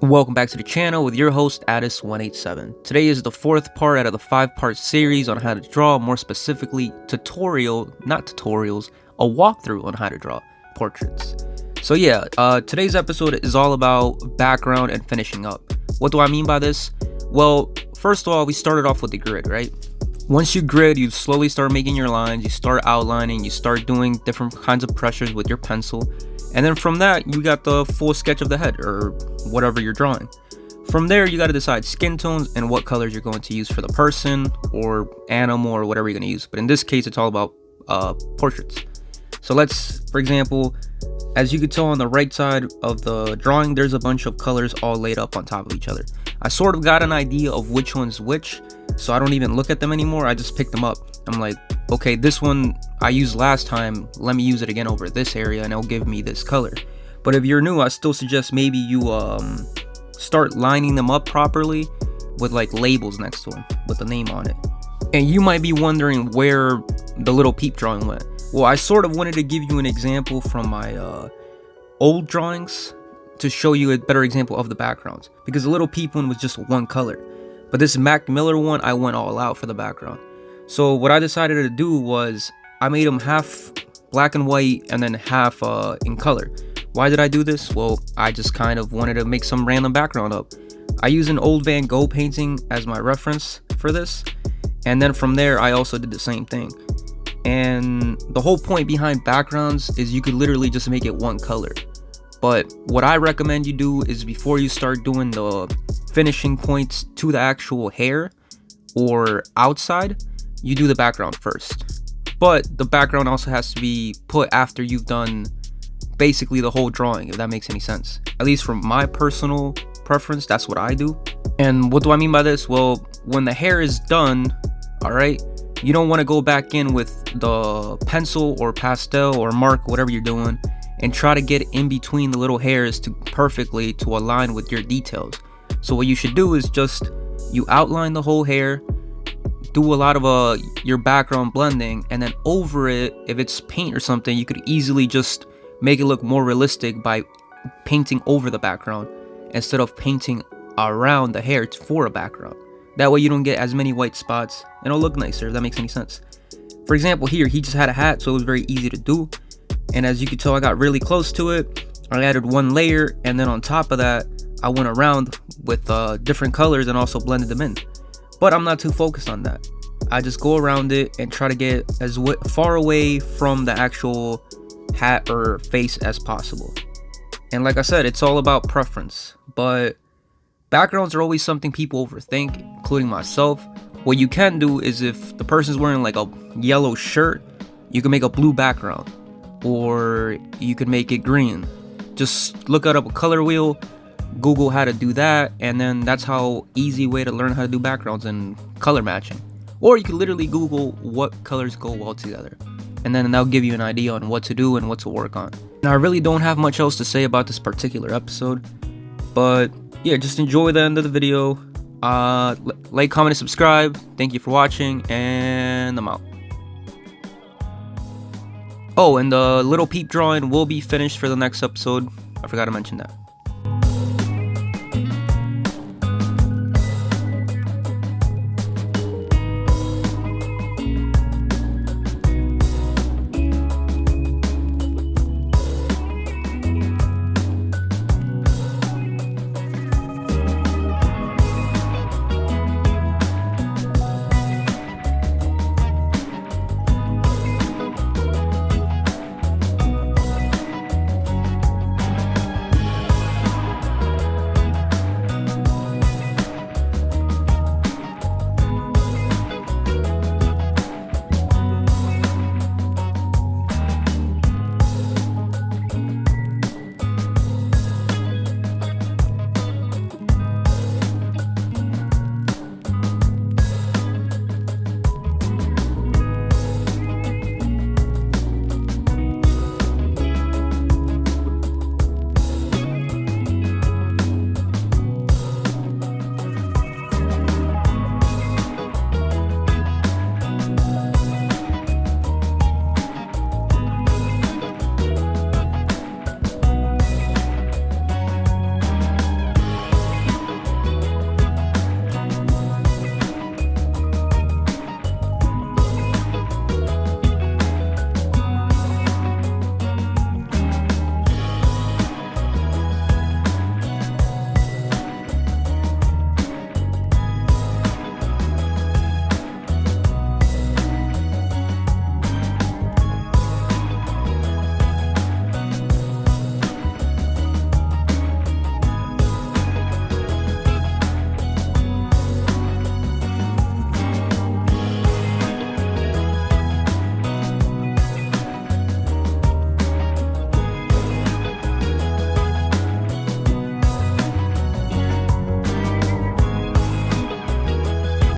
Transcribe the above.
Welcome back to the channel with your host Addis187. Today is the fourth part out of the 5-part series on how to draw, more specifically not tutorials, a walkthrough on how to draw portraits. So yeah, today's episode is all about background and finishing up. What do I mean by this? Well, first of all, we started off with the grid, right? Once you grid, you slowly start making your lines, you start outlining, you start doing different kinds of pressures with your pencil. And then from that, you got the full sketch of the head or whatever you're drawing. From there, you got to decide skin tones and what colors you're going to use for the person or animal or whatever you're going to use. But in this case, it's all about portraits. So let's, for example, as you can tell on the right side of the drawing, there's a bunch of colors all laid up on top of each other. I sort of got an idea of which one's which, so I don't even look at them anymore. I just pick them up. I'm like, okay, this one I used last time, let me use it again over this area and it'll give me this color. But if you're new, I still suggest maybe you start lining them up properly with like labels next to them with the name on it. And you might be wondering where the Lil Peep drawing went. Well, I sort of wanted to give you an example from my old drawings to show you a better example of the backgrounds, because the Lil Peep one was just one color, but this Mac Miller one, I went all out for the background. So what I decided to do was I made them half black and white and then half in color. Why did I do this? Well, I just kind of wanted to make some random background up. I used an old Van Gogh painting as my reference for this, and then from there I also did the same thing. And the whole point behind backgrounds is you could literally just make it one color. But what I recommend you do is before you start doing the finishing points to the actual hair or outside, you do the background first. But the background also has to be put after you've done basically the whole drawing, if that makes any sense. At least from my personal preference, that's what I do. And what do I mean by this? Well, when the hair is done, alright, you don't want to go back in with the pencil or pastel or mark, whatever you're doing, and try to get in between the little hairs to perfectly to align with your details. So what you should do is just you outline the whole hair, do a lot of your background blending, and then over it, if it's paint or something, you could easily just make it look more realistic by painting over the background instead of painting around the hair for a background. That way you don't get as many white spots and it'll look nicer, if that makes any sense. For example, here he just had a hat, so it was very easy to do. And as you can tell, I got really close to it. I added one layer, and then on top of that, I went around with different colors and also blended them in. But I'm not too focused on that. I just go around it and try to get as far away from the actual hat or face as possible. And like I said, it's all about preference. But backgrounds are always something people overthink, including myself. What you can do is if the person's wearing like a yellow shirt, you can make a blue background. Or you could make it green. Just look up a color wheel, Google how to do that, and then that's how easy way to learn how to do backgrounds and color matching. Or you could literally Google what colors go well together, and then that'll give you an idea on what to do and what to work on. Now I really don't have much else to say about this particular episode, but yeah, just enjoy the end of the video. Like, comment, and subscribe. Thank you for watching, and I'm out. Oh, and the Lil Peep drawing will be finished for the next episode. I forgot to mention that.